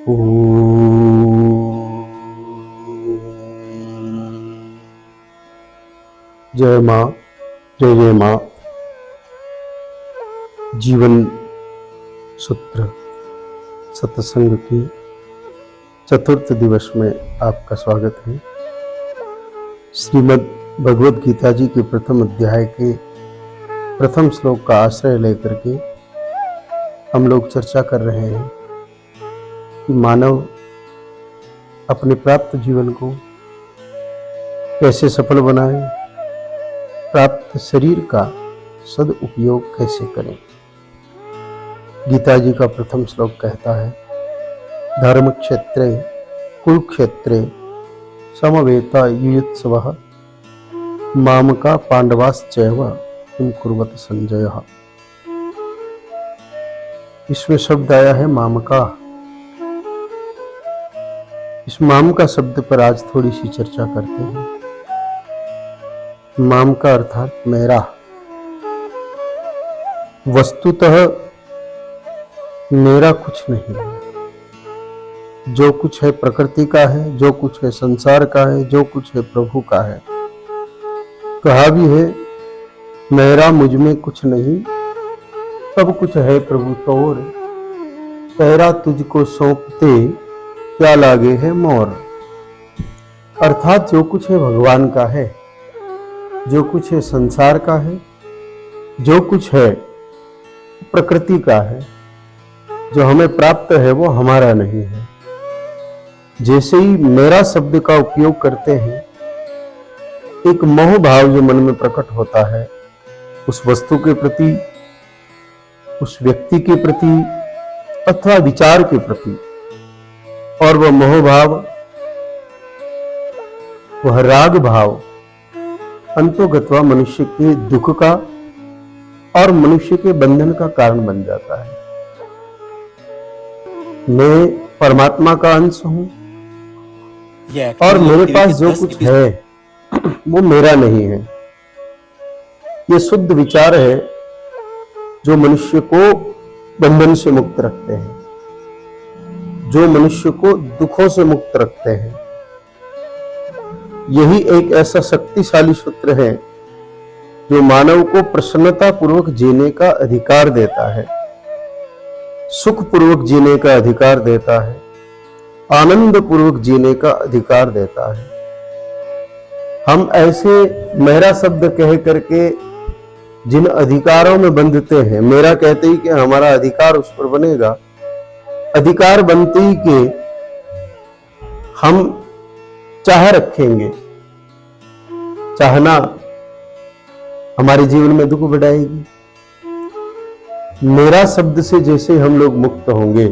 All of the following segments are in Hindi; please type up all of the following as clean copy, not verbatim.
जय माँ, जय जय माँ। जीवन सूत्र सत्संग की चतुर्थ दिवस में आपका स्वागत है। श्रीमद् भगवद गीता जी के प्रथम अध्याय के प्रथम श्लोक का आश्रय लेकर के हम लोग चर्चा कर रहे हैं कि मानव अपने प्राप्त जीवन को कैसे सफल बनाए, प्राप्त शरीर का सदुपयोग कैसे करें। गीता जी का प्रथम श्लोक कहता है, धर्म क्षेत्रे कुरुक्षेत्रे समवेता युयुत्सवः मामका पांडवाश्चैव किं कुर्वत संजय। इसमें शब्द आया है मामका। इस माम का शब्द पर आज थोड़ी सी चर्चा करते हैं। माम का अर्थात मेरा। वस्तुतः मेरा कुछ नहीं है। जो कुछ है प्रकृति का है, जो कुछ है संसार का है, जो कुछ है प्रभु का है। कहा भी है, मेरा मुझ में कुछ नहीं, सब कुछ है प्रभु तोर। तेरा तुझको सौंपते क्या लागे है मोर। अर्थात जो कुछ है भगवान का है, जो कुछ है संसार का है, जो कुछ है प्रकृति का है। जो हमें प्राप्त है वो हमारा नहीं है। जैसे ही मेरा शब्द का उपयोग करते हैं, एक मोह भाव जो मन में प्रकट होता है उस वस्तु के प्रति, उस व्यक्ति के प्रति अथवा विचार के प्रति, और वह मोह भाव, वह राग भाव अंतोगत्वा मनुष्य के दुख का और मनुष्य के बंधन का कारण बन जाता है। मैं परमात्मा का अंश हूं और मेरे पास जो कुछ है वो मेरा नहीं है। ये शुद्ध विचार है जो मनुष्य को बंधन से मुक्त रखते हैं, जो मनुष्य को दुखों से मुक्त रखते हैं। यही एक ऐसा शक्तिशाली सूत्र है जो मानव को प्रसन्नता पूर्वक जीने का अधिकार देता है, सुख पूर्वक जीने का अधिकार देता है, आनंद पूर्वक जीने का अधिकार देता है। हम ऐसे मेरा शब्द कह करके जिन अधिकारों में बंधते हैं, मेरा कहते ही कि हमारा अधिकार उस पर बनेगा, अधिकार बनते ही कि हम चाह रखेंगे। चाहना हमारे जीवन में दुख बढ़ाएगी। मेरा शब्द से जैसे हम लोग मुक्त होंगे,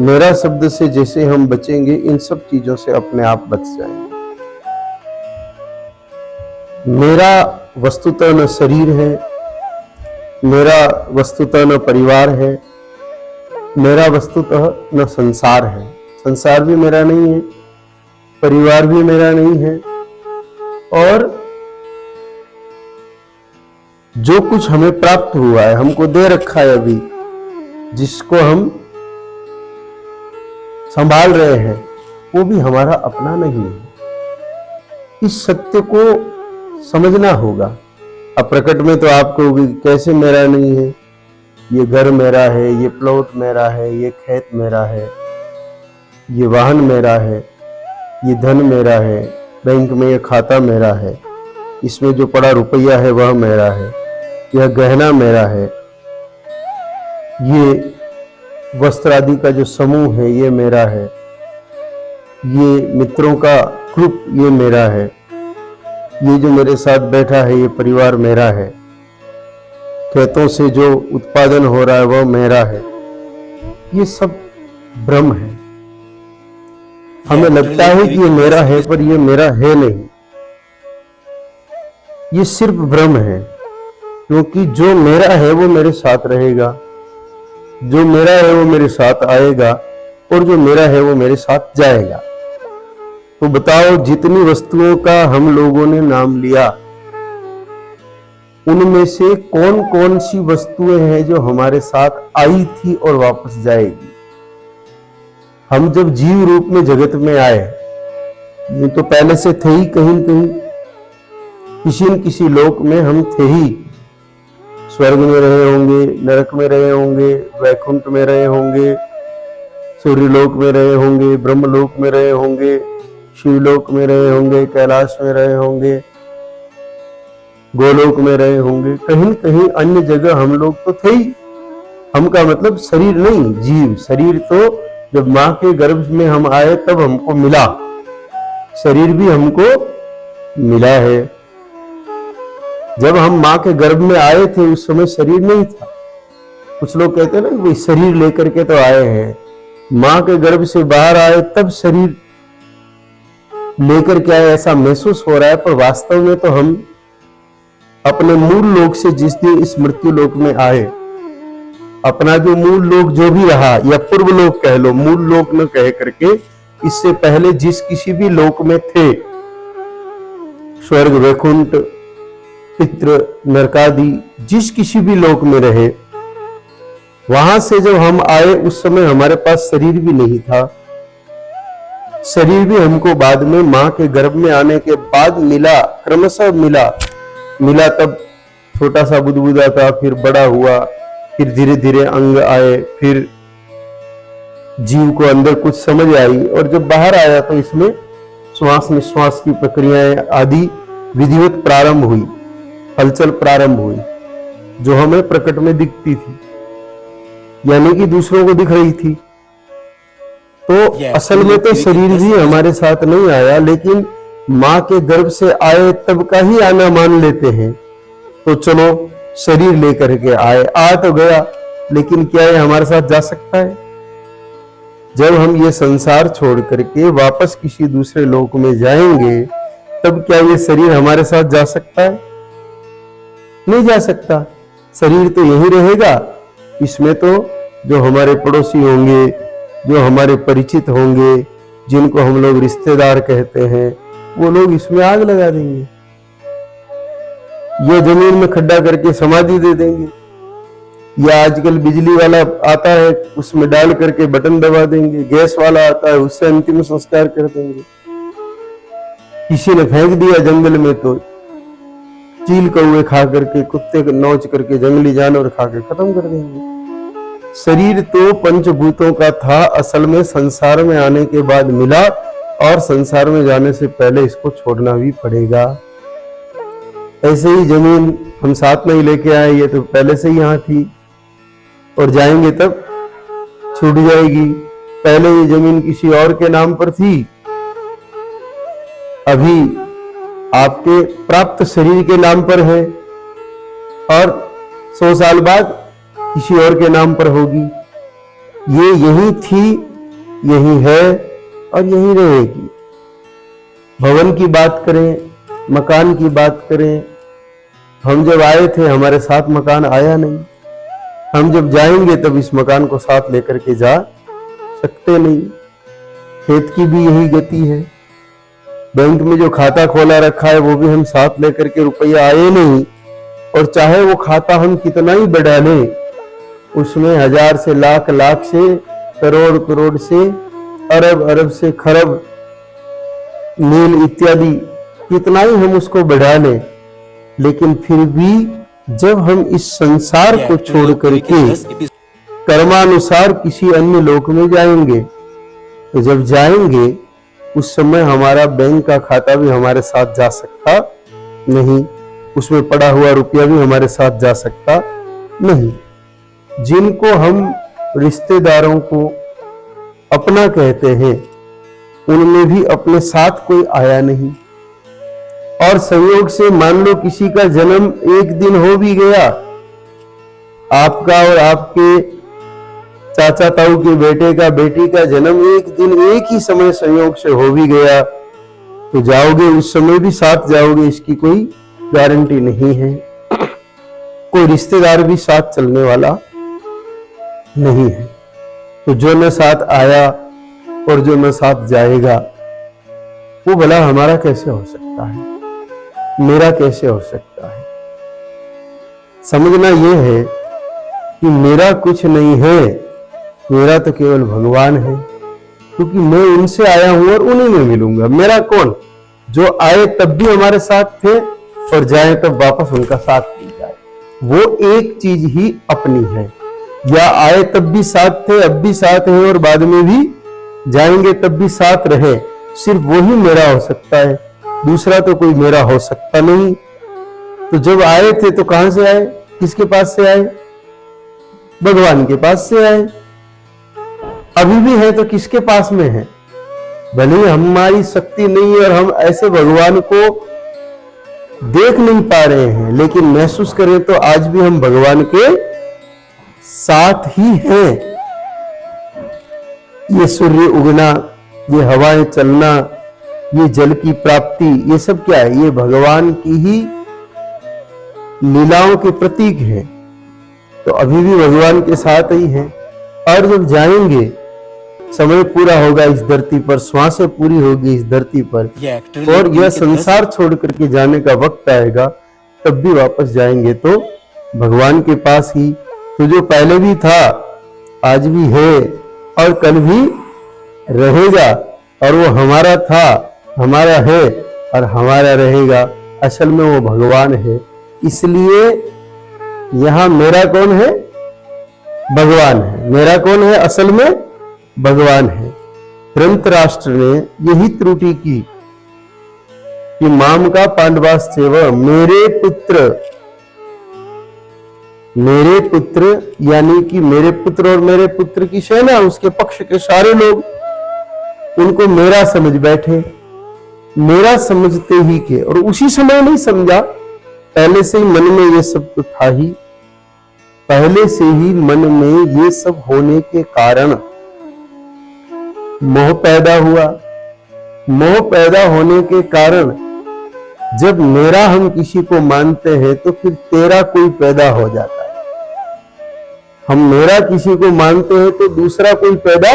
मेरा शब्द से जैसे हम बचेंगे, इन सब चीजों से अपने आप बच जाएंगे। मेरा वस्तुतः न शरीर है, मेरा वस्तुतः न परिवार है, मेरा वस्तुतः न संसार है। संसार भी मेरा नहीं है, परिवार भी मेरा नहीं है, और जो कुछ हमें प्राप्त हुआ है, हमको दे रखा है अभी, जिसको हम संभाल रहे हैं, वो भी हमारा अपना नहीं है। इस सत्य को समझना होगा। अब प्रकट में तो आप कहोगे कैसे मेरा नहीं है, ये घर मेरा है, ये प्लॉट मेरा है, ये खेत मेरा है, ये वाहन मेरा है, ये धन मेरा है, बैंक में ये खाता मेरा है, इसमें जो पड़ा रुपया है वह मेरा है, यह गहना मेरा है, ये वस्त्र आदि का जो समूह है ये मेरा है, ये मित्रों का ग्रुप ये मेरा है, ये जो मेरे साथ बैठा है ये परिवार मेरा है, खेतों से जो उत्पादन हो रहा है वह मेरा है। ये सब भ्रम है। हमें लगता है कि ये मेरा है, पर ये मेरा है नहीं। ये सिर्फ भ्रम है, क्योंकि जो मेरा है वो मेरे साथ रहेगा, जो मेरा है वो मेरे साथ आएगा, और जो मेरा है वो मेरे साथ जाएगा। तो बताओ, जितनी वस्तुओं का हम लोगों ने नाम लिया, उनमें से कौन कौन सी वस्तुएं हैं जो हमारे साथ आई थी और वापस जाएगी? हम जब जीव रूप में जगत में आए, ये तो पहले से थे ही, कहीं न कहीं किसी न किसी लोक में हम थे ही। स्वर्ग में रहे होंगे, नरक में रहे होंगे, वैकुंठ में रहे होंगे, सूर्यलोक में रहे होंगे, ब्रह्मलोक में रहे होंगे, शिवलोक में रहे होंगे, कैलाश में रहे होंगे, गोलोक में रहे होंगे, कहीं न कहीं अन्य जगह हम लोग तो थे ही। हम का मतलब शरीर नहीं, जीव। शरीर तो जब माँ के गर्भ में हम आए तब हमको मिला, शरीर भी हमको मिला है। जब हम माँ के गर्भ में आए थे उस समय शरीर नहीं था। कुछ लोग कहते हैं ना भाई शरीर लेकर के तो आए हैं, माँ के गर्भ से बाहर आए तब शरीर लेकर के आए, ऐसा महसूस हो रहा है। पर वास्तव में तो हम अपने मूल लोक से जिस दिन इस मृत्यु लोक में आए, अपना जो मूल लोक जो भी रहा या पूर्व लोक कह लो, मूल लोक न कह करके, इससे पहले जिस किसी भी लोक में थे, स्वर्ग, वैकुंठ, पितृ, नरकादि, जिस किसी भी लोक में रहे, वहां से जब हम आए उस समय हमारे पास शरीर भी नहीं था। शरीर भी हमको बाद में मां के गर्भ में आने के बाद मिला, क्रमशः मिला तब छोटा सा बुदबुदा था, फिर बड़ा हुआ, फिर धीरे धीरे अंग आए, फिर जीव को अंदर कुछ समझ आई, और जब बाहर आया तो इसमें श्वास निश्वास की प्रक्रियाएं आदि विधिवत प्रारंभ हुई, हलचल प्रारंभ हुई, जो हमें प्रकट में दिखती थी, यानी कि दूसरों को दिख रही थी। तो असल में तो शरीर भी हमारे साथ नहीं आया, लेकिन मां के गर्भ से आए तब का ही आना मान लेते हैं। तो चलो शरीर लेकर के आए, आ तो गया, लेकिन क्या ये हमारे साथ जा सकता है? जब हम ये संसार छोड़ करके वापस किसी दूसरे लोक में जाएंगे, तब क्या ये शरीर हमारे साथ जा सकता है? नहीं जा सकता। शरीर तो यही रहेगा। इसमें तो जो हमारे पड़ोसी होंगे, जो हमारे परिचित होंगे, जिनको हम लोग रिश्तेदार कहते हैं, वो लोग इसमें आग लगा देंगे, या जमीन में खड्डा करके समाधि दे देंगे, या आजकल बिजली वाला आता है उसमें डाल करके बटन दबा देंगे, गैस वाला आता है उससे अंतिम संस्कार कर देंगे। किसी ने फेंक दिया जंगल में तो चील कौवे खा करके, कुत्ते नोच करके, जंगली जानवर खा के खत्म कर देंगे। शरीर तो पंचभूतों का था, असल में संसार में आने के बाद मिला, और संसार में जाने से पहले इसको छोड़ना भी पड़ेगा। ऐसे ही जमीन हम साथ में ही लेके आए, ये तो पहले से ही यहाँ थी, और जाएंगे तब छूट जाएगी। पहले ये जमीन किसी और के नाम पर थी, अभी आपके प्राप्त शरीर के नाम पर है, और 100 साल बाद किसी और के नाम पर होगी। ये यही थी, यही है और यही रहेगी। भवन की बात करें, मकान की बात करें, हम जब आए थे हमारे साथ मकान आया नहीं, हम जब जाएंगे तब इस मकान को साथ लेकर के जा सकते नहीं। खेत की भी यही गति है। बैंक में जो खाता खोला रखा है वो भी हम साथ लेकर के रुपया आए नहीं, और चाहे वो खाता हम कितना ही बढ़ा लें, उसमें 1000 से लाख, लाख से करोड़, करोड़ से अरब, अरब से खरब, मील इत्यादि कितना ही हम उसको बढ़ा लें, लेकिन फिर भी जब हम इस संसार को छोड़ करके कर्मानुसार किसी अन्य लोक में जाएंगे, तो जब जाएंगे उस समय हमारा बैंक का खाता भी हमारे साथ जा सकता नहीं, उसमें पड़ा हुआ रुपया भी हमारे साथ जा सकता नहीं। जिनको हम रिश्तेदारों को अपना कहते हैं, उनमें भी अपने साथ कोई आया नहीं, और संयोग से मान लो किसी का जन्म एक दिन हो भी गया, आपका और आपके चाचा ताऊ के बेटे का, बेटी का जन्म एक दिन एक ही समय संयोग से हो भी गया, तो जाओगे उस समय भी साथ जाओगे, इसकी कोई गारंटी नहीं है। कोई रिश्तेदार भी साथ चलने वाला नहीं है। तो जो न साथ आया और जो न साथ जाएगा, वो भला हमारा कैसे हो सकता है, मेरा कैसे हो सकता है? समझना यह है कि मेरा कुछ नहीं है, मेरा तो केवल भगवान है। क्योंकि मैं उनसे आया हूं और उन्हीं में मिलूंगा। मेरा कौन? जो आए तब भी हमारे साथ थे और जाए तब वापस उनका साथ मिल जाए, वो एक चीज ही अपनी है। या आए तब भी साथ थे, अब भी साथ हैं और बाद में भी जाएंगे तब भी साथ रहे, सिर्फ वही मेरा हो सकता है, दूसरा तो कोई मेरा हो सकता नहीं। तो जब आए थे तो कहां से आए, किसके पास से आए? भगवान के पास से आए। अभी भी है तो किसके पास में है? भले ही हमारी शक्ति नहीं है और हम ऐसे भगवान को देख नहीं पा रहे हैं, लेकिन महसूस करें तो आज भी हम भगवान के साथ ही हैं। ये सूर्य उगना, ये हवाएं चलना, ये जल की प्राप्ति, ये सब क्या है? ये भगवान की ही लीलाओं के प्रतीक हैं। तो अभी भी भगवान के साथ ही हैं। और जब जाएंगे, समय पूरा होगा इस धरती पर, श्वासें पूरी होगी इस धरती पर, और यह संसार छोड़ करके जाने का वक्त आएगा, तब भी वापस जाएंगे तो भगवान के पास ही। तो जो पहले भी था, आज भी है और कल भी रहेगा, और वो हमारा था, हमारा है और हमारा रहेगा, असल में वो भगवान है। इसलिए यहां मेरा कौन है? भगवान है। मेरा कौन है? असल में भगवान है। धृतराष्ट्र ने यही त्रुटि की कि माम का पांडवास्तेव, मेरे पुत्र यानी कि मेरे पुत्र और मेरे पुत्र की सेना, उसके पक्ष के सारे लोग उनको मेरा समझ बैठे। मेरा समझते ही के, और उसी समय नहीं समझा, पहले से ही मन में ये सब तो था ही, पहले से ही मन में ये सब होने के कारण मोह पैदा हुआ। मोह पैदा होने के कारण जब मेरा हम किसी को मानते हैं तो फिर तेरा कोई पैदा हो जाता है। हम मेरा किसी को मानते हैं तो दूसरा कोई पैदा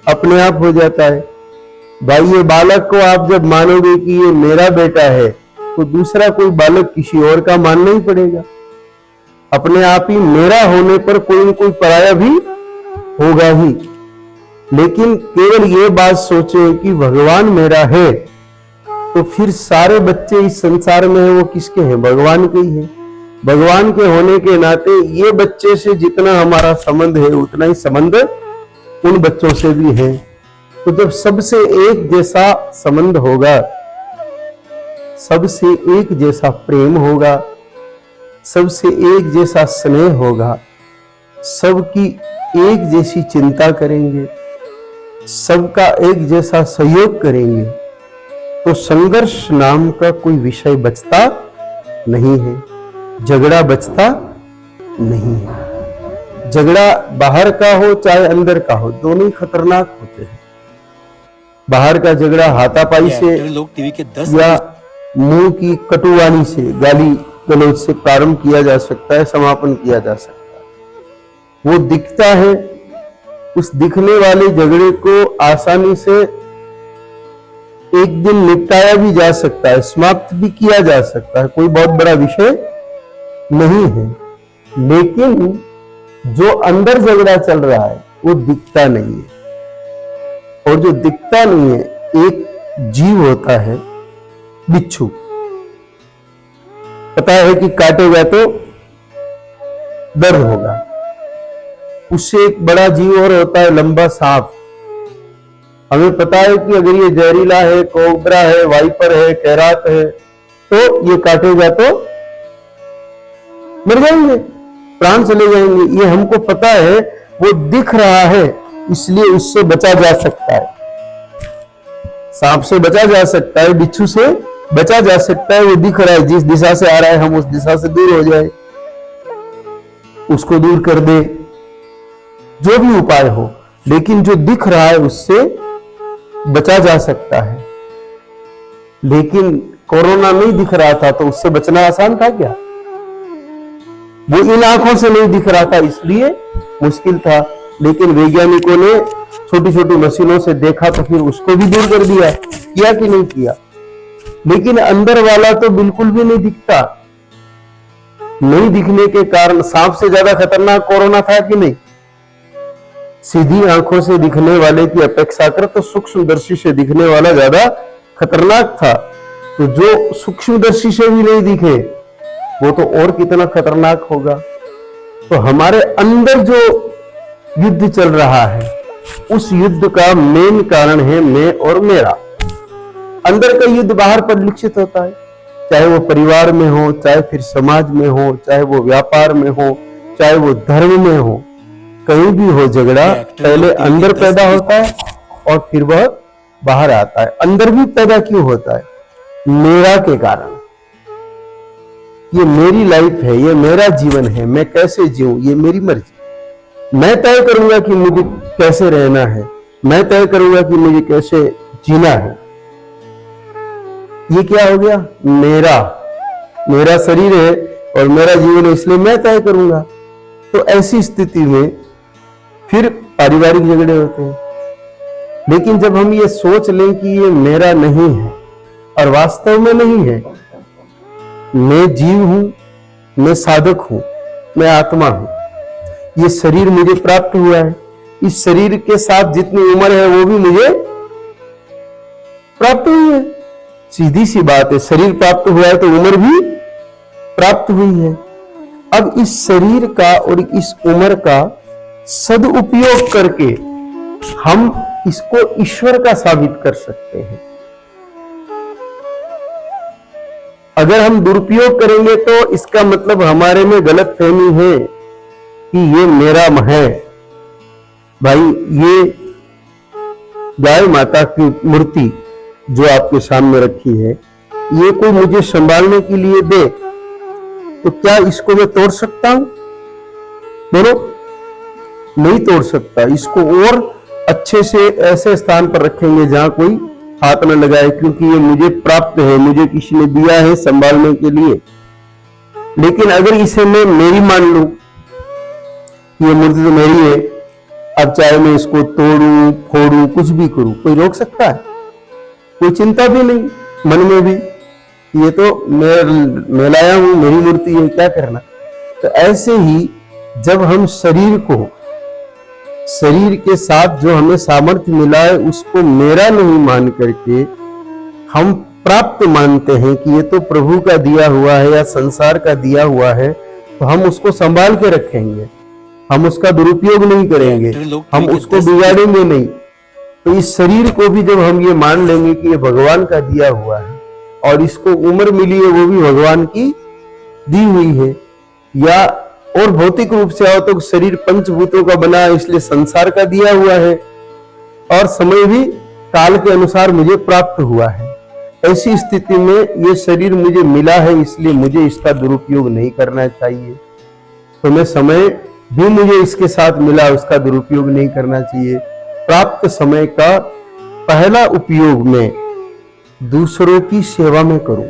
अपने आप हो जाता है। भाई, ये बालक को आप जब मानोगे कि ये मेरा बेटा है, तो दूसरा कोई बालक किसी और का मानना ही पड़ेगा। अपने आप ही मेरा होने पर कोई न कोई पराया भी होगा ही। लेकिन केवल ये बात सोचे कि भगवान मेरा है, तो फिर सारे बच्चे इस संसार में है वो किसके हैं? भगवान के ही है। भगवान के होने के नाते ये बच्चे से जितना हमारा संबंध है, उतना ही संबंध उन बच्चों से भी है। तो जब सबसे एक जैसा संबंध होगा, सबसे एक जैसा प्रेम होगा, सबसे एक जैसा स्नेह होगा, सबकी एक जैसी चिंता करेंगे, सबका एक जैसा सहयोग करेंगे, तो संघर्ष नाम का कोई विषय बचता नहीं है, झगड़ा बचता नहीं है। झगड़ा बाहर का हो चाहे अंदर का हो, दोनों ही खतरनाक होते हैं। बाहर का झगड़ा हाथापाई से या मुंह की कटुवाणी से, गाली गलौज से प्रारंभ किया जा सकता है, समापन किया जा सकता है। वो दिखता है, उस दिखने वाले झगड़े को आसानी से एक दिन निपटाया भी जा सकता है, समाप्त भी किया जा सकता है, कोई बहुत बड़ा विषय नहीं है। लेकिन जो अंदर झगड़ा चल रहा है वो दिखता नहीं है, और जो दिखता नहीं है, एक जीव होता है बिच्छू। पता है कि काटेगा तो दर्द होगा। उससे एक बड़ा जीव और होता है लंबा सांप। हमें पता है कि अगर ये जहरीला है, कोबरा है, वाइपर है, कैरात है, तो ये काटेगा तो मर जाएंगे, प्राण चले जाएंगे। ये हमको पता है, वो दिख रहा है, इसलिए उससे बचा जा सकता है। सांप से बचा जा सकता है, बिच्छू से बचा जा सकता है। वो दिख रहा है, जिस दिशा से आ रहा है हम उस दिशा से दूर हो जाए, उसको दूर कर दे, जो भी उपाय हो। लेकिन जो दिख रहा है उससे बचा जा सकता है। लेकिन कोरोना नहीं दिख रहा था तो उससे बचना आसान था क्या? वो इन आंखों से नहीं दिख रहा था, इसलिए मुश्किल था। लेकिन वैज्ञानिकों ने छोटी छोटी मशीनों से देखा तो फिर उसको भी दूर कर दिया। किया कि नहीं किया? लेकिन अंदर वाला तो बिल्कुल भी नहीं दिखता। नहीं दिखने के कारण सांप से ज्यादा खतरनाक कोरोना था कि नहीं? सीधी आंखों से दिखने वाले की अपेक्षाकृत तो सूक्ष्मदर्शी से दिखने वाला ज्यादा खतरनाक था। तो जो सूक्ष्मदर्शी से भी नहीं दिखे वो तो और कितना खतरनाक होगा। तो हमारे अंदर जो युद्ध चल रहा है उस युद्ध का मेन कारण है मैं और मेरा। अंदर का युद्ध बाहर परिलक्षित होता है, चाहे वो परिवार में हो, चाहे फिर समाज में हो, चाहे वो व्यापार में हो, चाहे वो धर्म में हो, कहीं भी हो झगड़ा पहले अंदर पैदा होता है और फिर वह बाहर आता है। अंदर भी पैदा क्यों होता है? मेरा के कारण। ये मेरी लाइफ है, ये मेरा जीवन है, मैं कैसे जीऊं ये मेरी मर्जी। मैं तय करूंगा कि मुझे कैसे रहना है, मैं तय करूंगा कि मुझे कैसे जीना है। ये क्या हो गया? मेरा शरीर है और मेरा जीवन है, इसलिए मैं तय करूंगा। तो ऐसी स्थिति में फिर पारिवारिक झगड़े होते हैं। लेकिन जब हम ये सोच लें कि ये मेरा नहीं है और वास्तव में नहीं है, मैं जीव हूं, मैं साधक हूं, मैं आत्मा हूं, ये शरीर मुझे प्राप्त हुआ है, इस शरीर के साथ जितनी उम्र है वो भी मुझे प्राप्त हुई है। सीधी सी बात है, शरीर प्राप्त हुआ है तो उम्र भी प्राप्त हुई है। अब इस शरीर का और इस उम्र का सदुपयोग करके हम इसको ईश्वर का साबित कर सकते हैं। अगर हम दुरुपयोग करेंगे तो इसका मतलब हमारे में गलतफहमी है कि ये मेरा है। भाई ये गाय माता की मूर्ति जो आपके सामने रखी है, ये कोई मुझे संभालने के लिए दे तो क्या इसको मैं तोड़ सकता हूं? बोलो, नहीं तोड़ सकता। इसको और अच्छे से ऐसे स्थान पर रखेंगे जहां कोई हाथ न लगाए, क्योंकि ये मुझे प्राप्त है, मुझे किसी ने दिया है संभालने के लिए। लेकिन अगर इसे मैं मेरी मान लूं, ये मूर्ति तो मेरी है, अब चाहे मैं इसको तोड़ूं, फोड़ूं, कुछ भी करूं, कोई रोक सकता है? कोई चिंता भी नहीं मन में भी, ये तो मैं लाया हूं, मेरी मूर्ति है, क्या करना। तो ऐसे ही जब हम शरीर के साथ जो हमें सामर्थ्य मिला है उसको मेरा नहीं मान करके हम प्राप्त मानते हैं कि ये तो प्रभु का दिया हुआ है या संसार का दिया हुआ है, तो हम उसको संभाल के रखेंगे, हम उसका दुरुपयोग नहीं करेंगे, हम उसको बिगाड़ेंगे नहीं। तो इस शरीर को भी जब हम ये मान लेंगे कि ये भगवान का दिया हुआ है और इसको उम्र मिली है वो भी भगवान की दी हुई है, या और भौतिक रूप से आओ तो शरीर पंचभूतों का बना है इसलिए संसार का दिया हुआ है और समय भी काल के अनुसार मुझे प्राप्त हुआ है। ऐसी स्थिति में ये शरीर मुझे मिला है इसलिए मुझे इसका दुरुपयोग नहीं करना चाहिए। तो मैं समय भी मुझे इसके साथ मिला, उसका दुरुपयोग नहीं करना चाहिए। प्राप्त समय का पहला उपयोग मैं दूसरों की सेवा में करूं,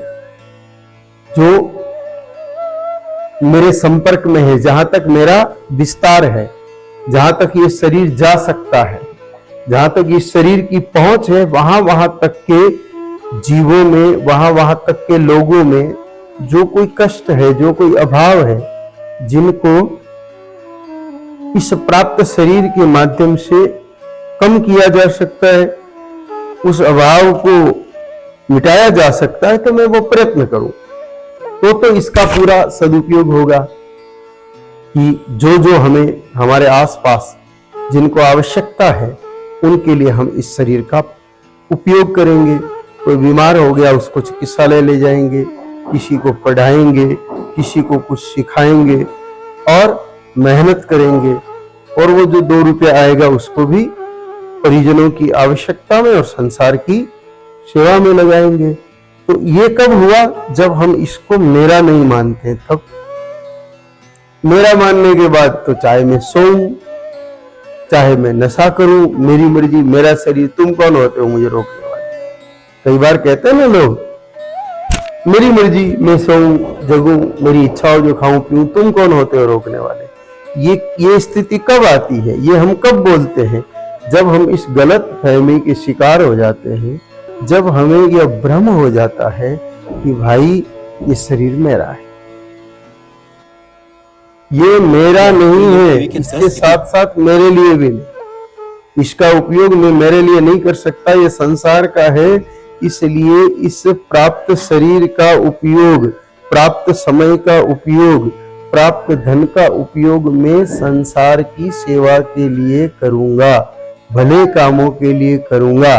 जो मेरे संपर्क में है, जहां तक मेरा विस्तार है, जहां तक ये शरीर जा सकता है, जहां तक इस शरीर की पहुंच है, वहां तक के जीवों में, वहां तक के लोगों में जो कोई कष्ट है, जो कोई अभाव है, जिनको इस प्राप्त शरीर के माध्यम से कम किया जा सकता है, उस अभाव को मिटाया जा सकता है, तो मैं वो प्रयत्न करूं। तो इसका पूरा सदुपयोग होगा कि जो हमें हमारे आसपास जिनको आवश्यकता है उनके लिए हम इस शरीर का उपयोग करेंगे। कोई बीमार हो गया उसको चिकित्सालय ले जाएंगे, किसी को पढ़ाएंगे, किसी को कुछ सिखाएंगे और मेहनत करेंगे, और वो जो 2 रुपये आएगा उसको भी परिजनों की आवश्यकता में और संसार की सेवा में लगाएंगे। तो ये कब हुआ? जब हम इसको मेरा नहीं मानते। तब मेरा मानने के बाद तो चाहे मैं सोऊं, चाहे मैं नशा करूं, मेरी मर्जी, मेरा शरीर, तुम कौन होते हो मुझे रोकने वाले? कई बार कहते हैं ना लोग, मेरी मर्जी, मैं सोऊं, जगूं, मेरी इच्छा हो जो खाऊं पीऊं, तुम कौन होते हो रोकने वाले? ये स्थिति कब आती है? ये हम कब बोलते हैं? जब हम इस गलत फहमी के शिकार हो जाते हैं, जब हमें यह भ्रम हो जाता है कि भाई ये शरीर मेरा है, ये मेरा नहीं है, इसके साथ साथ मेरे लिए भी नहीं। इसका उपयोग मैं मेरे लिए नहीं कर सकता, ये संसार का है, इसलिए इस प्राप्त शरीर का उपयोग, प्राप्त समय का उपयोग, प्राप्त धन का उपयोग मैं संसार की सेवा के लिए करूंगा, भले कामों के लिए करूंगा।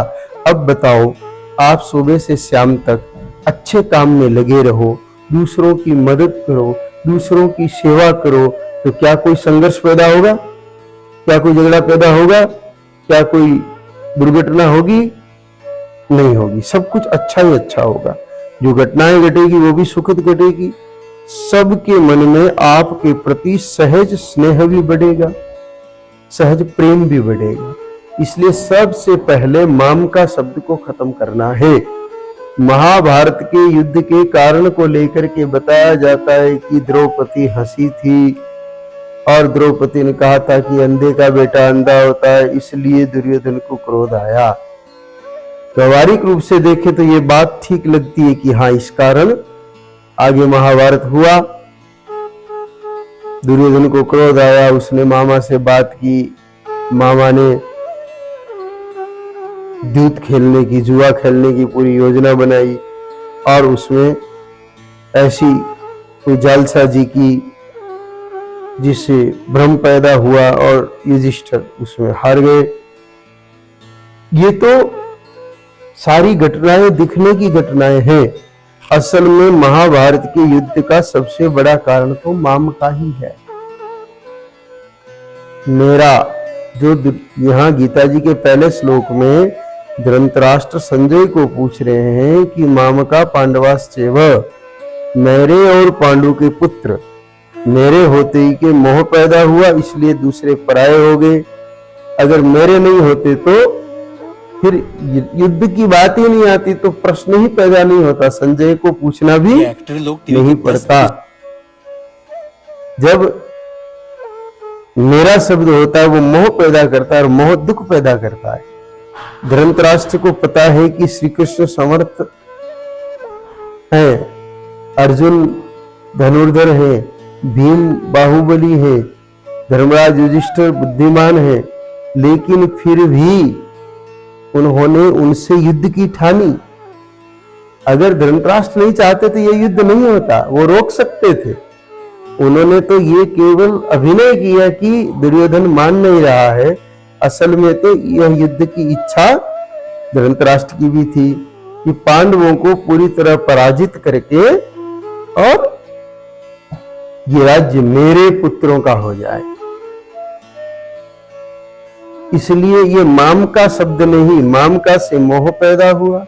अब बताओ, आप सुबह से शाम तक अच्छे काम में लगे रहो, दूसरों की मदद करो, दूसरों की सेवा करो, तो क्या कोई संघर्ष पैदा होगा? क्या कोई झगड़ा पैदा होगा? क्या कोई दुर्घटना होगी? नहीं होगी। सब कुछ अच्छा ही अच्छा होगा। जो घटनाएं घटेगी वो भी सुखद घटेगी। सबके मन में आपके प्रति सहज स्नेह भी बढ़ेगा, सहज प्रेम भी बढ़ेगा। इसलिए सबसे पहले माम का शब्द को खत्म करना है। महाभारत के युद्ध के कारण को लेकर के बताया जाता है कि द्रौपदी हंसी थी और द्रौपदी ने कहा था कि अंधे का बेटा अंधा होता है, इसलिए दुर्योधन को क्रोध आया। व्यवहारिक रूप से देखें तो ये बात ठीक लगती है कि हाँ, इस कारण आगे महाभारत हुआ। दुर्योधन को क्रोध आया, उसने मामा से बात की, मामा ने दूत खेलने की, जुआ खेलने की पूरी योजना बनाई और उसमें ऐसी कोई जालसाजी की जिससे भ्रम पैदा हुआ और युधिष्ठिर उसमें हार गए। ये तो सारी घटनाएं दिखने की घटनाएं हैं। असल में महाभारत के युद्ध का सबसे बड़ा कारण तो माम का ही है। मेरा जो यहाँ गीता जी के पहले श्लोक में धृतराष्ट्र संजय को पूछ रहे हैं कि माम का पांडवाश्चैव, मेरे और पांडु के पुत्र, मेरे होते ही के मोह पैदा हुआ, इसलिए दूसरे पराये हो गए। अगर मेरे नहीं होते तो फिर युद्ध की बात ही नहीं आती, तो प्रश्न ही पैदा नहीं होता, संजय को पूछना भी नहीं पड़ता। जब मेरा शब्द होता है वो मोह पैदा करता है और मोह दुख पैदा करता है। धृतराष्ट्र को पता है कि श्री कृष्ण समर्थ है, अर्जुन धनुर्धर है, भीम बाहुबली है, धर्मराज युधिष्ठिर बुद्धिमान है, लेकिन फिर भी उन्होंने उनसे युद्ध की ठानी। अगर धृतराष्ट्र नहीं चाहते तो ये युद्ध नहीं होता, वो रोक सकते थे। उन्होंने तो ये केवल अभिनय किया कि दुर्योधन मान नहीं रहा है, असल में तो यह युद्ध की इच्छा धृतराष्ट्र की भी थी कि पांडवों को पूरी तरह पराजित करके और ये राज्य मेरे पुत्रों का हो जाए। इसलिए ये माम का शब्द नहीं, माम का से मोह पैदा हुआ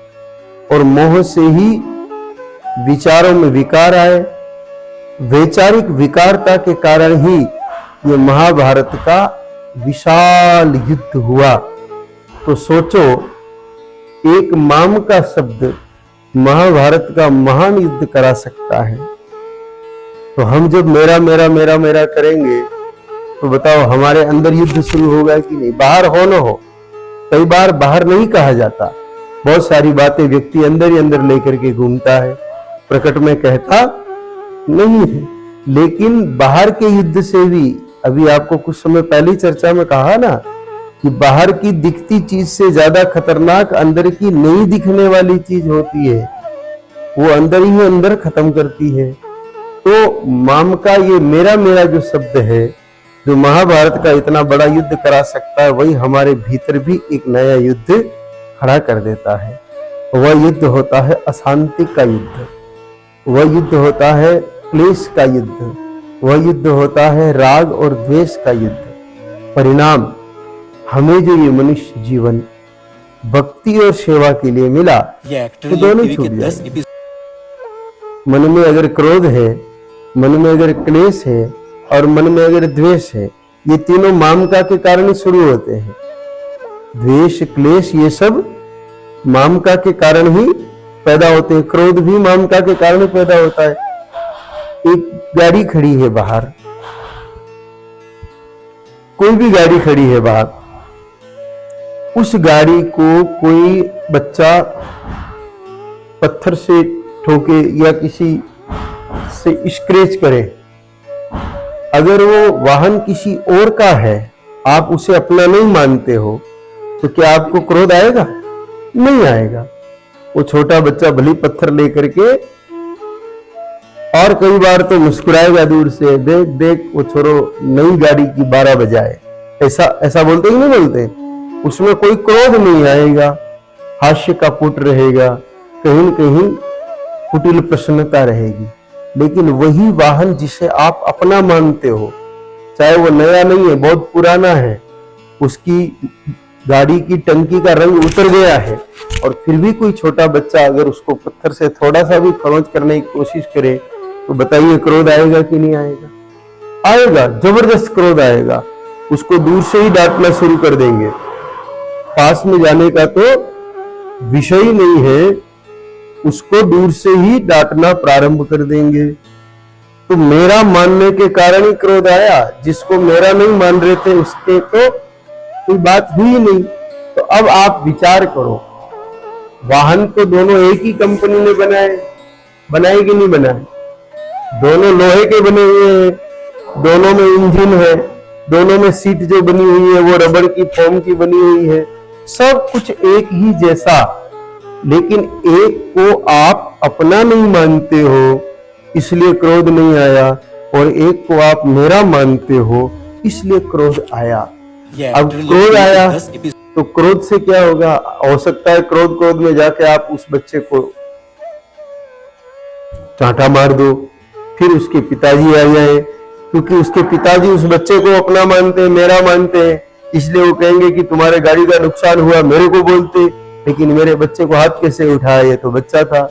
और मोह से ही विचारों में विकार आए। वैचारिक विकारता के कारण ही ये महाभारत का विशाल युद्ध हुआ। तो सोचो, एक माम का शब्द महाभारत का महान युद्ध करा सकता है। तो हम जब मेरा मेरा मेरा मेरा करेंगे तो बताओ हमारे अंदर युद्ध शुरू होगा कि नहीं? बाहर हो न हो, कई बार बाहर नहीं कहा जाता, बहुत सारी बातें व्यक्ति अंदर ही अंदर लेकर के घूमता है, प्रकट में कहता नहीं है। लेकिन बाहर के युद्ध से भी, अभी आपको कुछ समय पहले चर्चा में कहा ना कि बाहर की दिखती चीज से ज्यादा खतरनाक अंदर की नहीं दिखने वाली चीज होती है, वो अंदर ही अंदर खत्म करती है। तो माम का ये मेरा मेरा जो शब्द है, जो महाभारत का इतना बड़ा युद्ध करा सकता है, वही हमारे भीतर भी एक नया युद्ध खड़ा कर देता है। वह युद्ध होता है अशांति का युद्ध, वह युद्ध होता है क्लेश का युद्ध, वह युद्ध होता है राग और द्वेष का युद्ध। परिणाम, हमें जो ये मनुष्य जीवन भक्ति और सेवा के लिए मिला, तो दोनों छूट जाएंगे। मन में अगर क्रोध है, मन में अगर क्लेश है और मन में अगर द्वेष है, ये तीनों मामका के कारण ही शुरू होते हैं। द्वेष, क्लेश, ये सब मामका के कारण ही पैदा होते हैं। क्रोध भी मामका के कारण ही पैदा होता है। एक गाड़ी खड़ी है बाहर, कोई भी गाड़ी खड़ी है बाहर, उस गाड़ी को कोई बच्चा पत्थर से ठोके या किसी से स्क्रैच करे, अगर वो वाहन किसी और का है, आप उसे अपना नहीं मानते हो, तो क्या आपको क्रोध आएगा? नहीं आएगा। वो छोटा बच्चा भली पत्थर लेकर के और कई बार तो मुस्कुराएगा दूर से, देख देख वो छोरो नई गाड़ी की 12 बजाए, ऐसा बोलते ही नहीं बोलते। उसमें कोई क्रोध नहीं आएगा, हास्य का पुट रहेगा, कहीं न कहीं कुटिल प्रसन्नता रहेगी। लेकिन वही वाहन जिसे आप अपना मानते हो, चाहे वो नया नहीं है, बहुत पुराना है, उसकी गाड़ी की टंकी का रंग उतर गया है, और फिर भी कोई छोटा बच्चा अगर उसको पत्थर से थोड़ा सा भी खरोंच करने की कोशिश करे, तो बताइए क्रोध आएगा कि नहीं आएगा? आएगा, जबरदस्त क्रोध आएगा। उसको दूर से ही डांटना शुरू कर देंगे, पास में जाने का तो विषय ही नहीं है, उसको दूर से ही डांटना प्रारंभ कर देंगे। तो मेरा मानने के कारण ही क्रोध आया, जिसको मेरा नहीं मान रहे थे उसके तो कोई बात हुई नहीं। तो अब आप विचार करो, वाहन तो दोनों एक ही कंपनी ने बनाए कि नहीं बनाए? दोनों लोहे के बने हुए हैं, दोनों में इंजन है, दोनों में सीट जो बनी हुई है वो रबड़ की फोम की बनी हुई है, सब कुछ एक ही जैसा। लेकिन एक को आप अपना नहीं मानते हो, इसलिए क्रोध नहीं आया, और एक को आप मेरा मानते हो, इसलिए क्रोध आया। अब क्रोध आया तो क्रोध से क्या होगा? हो सकता है क्रोध में जाके आप उस बच्चे को चांटा मार दो, फिर उसके पिताजी आ जाए, क्योंकि उसके पिताजी उस बच्चे को अपना मानते हैं, मेरा मानते हैं, इसलिए वो कहेंगे कि तुम्हारे गाड़ी का नुकसान हुआ, मेरे को बोलते, लेकिन मेरे बच्चे को हाथ कैसे उठाया, ये तो बच्चा था।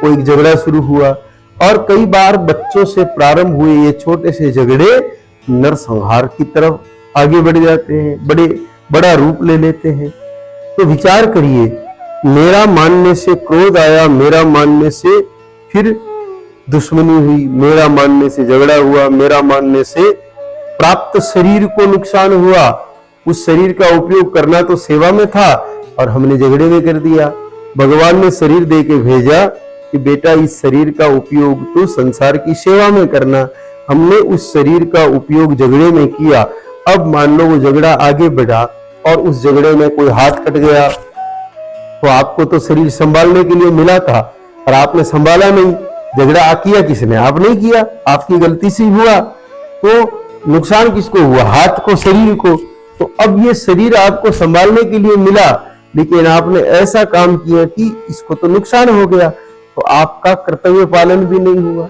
कोई झगड़ा शुरू हुआ, और कई बार बच्चों से प्रारंभ हुए ये छोटे से झगड़े नरसंहार की तरफ आगे बढ़ जाते हैं, बड़ा रूप ले लेते हैं। तो विचार करिए, मेरा मानने से क्रोध आया, मेरा मानने से फिर दुश्मनी हुई, मेरा मानने से झगड़ा हुआ, मेरा मानने से प्राप्त शरीर को नुकसान हुआ। उस शरीर का उपयोग करना तो सेवा में था, और हमने झगड़े में कर दिया। भगवान ने शरीर दे के भेजा कि बेटा इस शरीर का उपयोग तो संसार की सेवा में करना, हमने उस शरीर का उपयोग झगड़े में किया। अब मान लो वो झगड़ा आगे बढ़ा और उस झगड़े में कोई हाथ कट गया, तो आपको तो शरीर संभालने के लिए मिला था और आपने संभाला नहीं। झगड़ा किया किसने? आप नहीं किया, आपकी गलती से हुआ, तो नुकसान किसको हुआ? हाथ को, शरीर को। तो अब ये शरीर आपको संभालने के लिए मिला, लेकिन आपने ऐसा काम किया कि इसको तो नुकसान हो गया, तो आपका कर्तव्य पालन भी नहीं हुआ।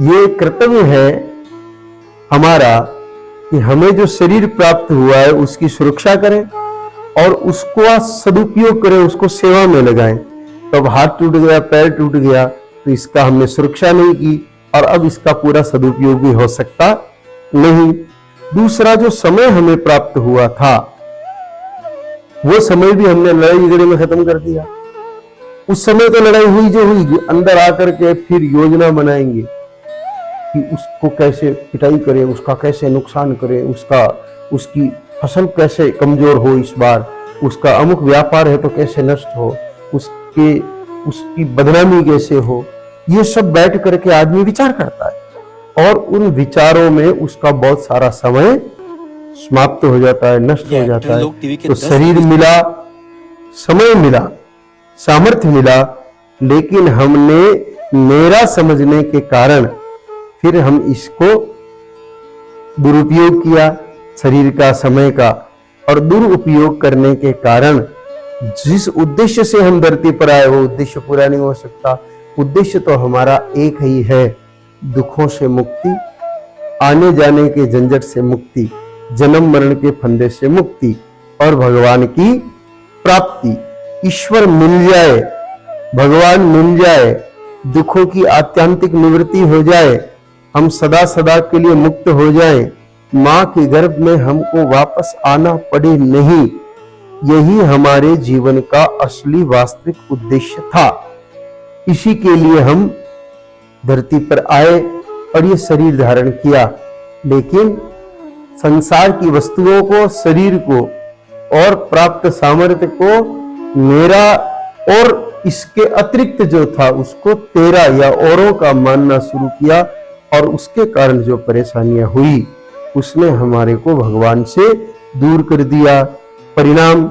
ये कर्तव्य है हमारा कि हमें जो शरीर प्राप्त हुआ है उसकी सुरक्षा करें और उसको सदुपयोग करें, उसको सेवा में लगाएं। तब हाथ टूट गया, पैर टूट गया, तो इसका हमने सुरक्षा नहीं की और अब इसका पूरा सदुपयोग भी हो सकता नहीं। दूसरा, जो समय हमें प्राप्त हुआ था वो समय भी हमने लड़ाई झगड़े में खत्म कर दिया। उस समय तो लड़ाई हुई जो हुई, अंदर आकर के फिर योजना बनाएंगे कि उसको कैसे पिटाई करें, उसका कैसे नुकसान करें, उसकी फसल कैसे कमजोर हो, इस बार उसका अमुक व्यापार है तो कैसे नष्ट हो, उसकी बदनामी कैसे हो। ये सब बैठ करके आदमी विचार करता है और उन विचारों में उसका बहुत सारा समय समाप्त हो जाता है, नष्ट हो जाता है। तो शरीर मिला, समय मिला, सामर्थ्य मिला, लेकिन हमने मेरा समझने के कारण फिर हम इसको दुरुपयोग किया, शरीर का, समय का, और दुरुपयोग करने के कारण जिस उद्देश्य से हम धरती पर आए वो उद्देश्य पूरा नहीं हो सकता। उद्देश्य तो हमारा एक ही है, दुखों से मुक्ति, आने जाने के झंझट से मुक्ति, जन्म मरण के फंदे से मुक्ति और भगवान की प्राप्ति। ईश्वर मिल जाए, भगवान मिल जाए, दुखों की आत्यंतिक निवृत्ति हो जाए, हम सदा सदा के लिए मुक्त हो जाएं, मां के गर्भ में हमको वापस आना पड़े नहीं, यही हमारे जीवन का असली वास्तविक उद्देश्य था। इसी के लिए हम धरती पर आए और ये शरीर धारण किया। लेकिन संसार की वस्तुओं को, शरीर को और प्राप्त सामर्थ्य को मेरा और इसके अतिरिक्त जो था उसको तेरा या औरों का मानना शुरू किया, और उसके कारण जो परेशानियां हुई उसने हमारे को भगवान से दूर कर दिया। परिणाम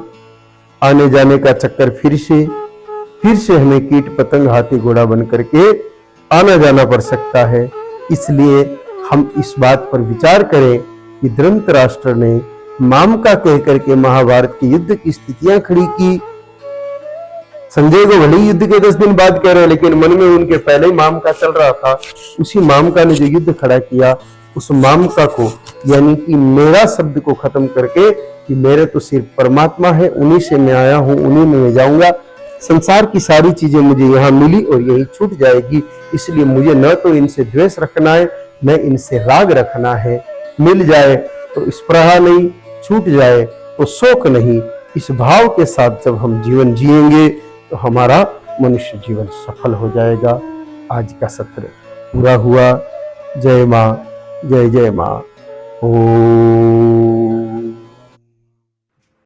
आने जाने का चक्कर फिर से हमें कीट पतंग हाथी घोड़ा बन करके आना जाना पड़ सकता है। इसलिए हम इस बात पर विचार करें कि धृतराष्ट्र ने माम का कह करके महाभारत के युद्ध की स्थितियां खड़ी की। संजय को भले युद्ध के 10 दिन बाद कह रहे हैं, लेकिन मन में उनके पहले ही माम का चल रहा था। उसी माम का ने जो युद्ध खड़ा किया, उस माम का को यानी कि मेरा शब्द को खत्म करके कि मेरे तो सिर्फ परमात्मा है, उन्हीं से मैं आया हूं, उन्हीं में मैं जाऊंगा, संसार की सारी चीजें मुझे यहाँ मिली और यही छूट जाएगी, इसलिए मुझे न तो इनसे द्वेष रखना है न इनसे राग रखना है। मिल जाए तो स्पृहा नहीं, छूट जाए तो शोक नहीं। इस भाव के साथ जब हम जीवन जिएंगे तो हमारा मनुष्य जीवन सफल हो जाएगा। आज का सत्र पूरा हुआ। जय मां, जय जय मां। ओम।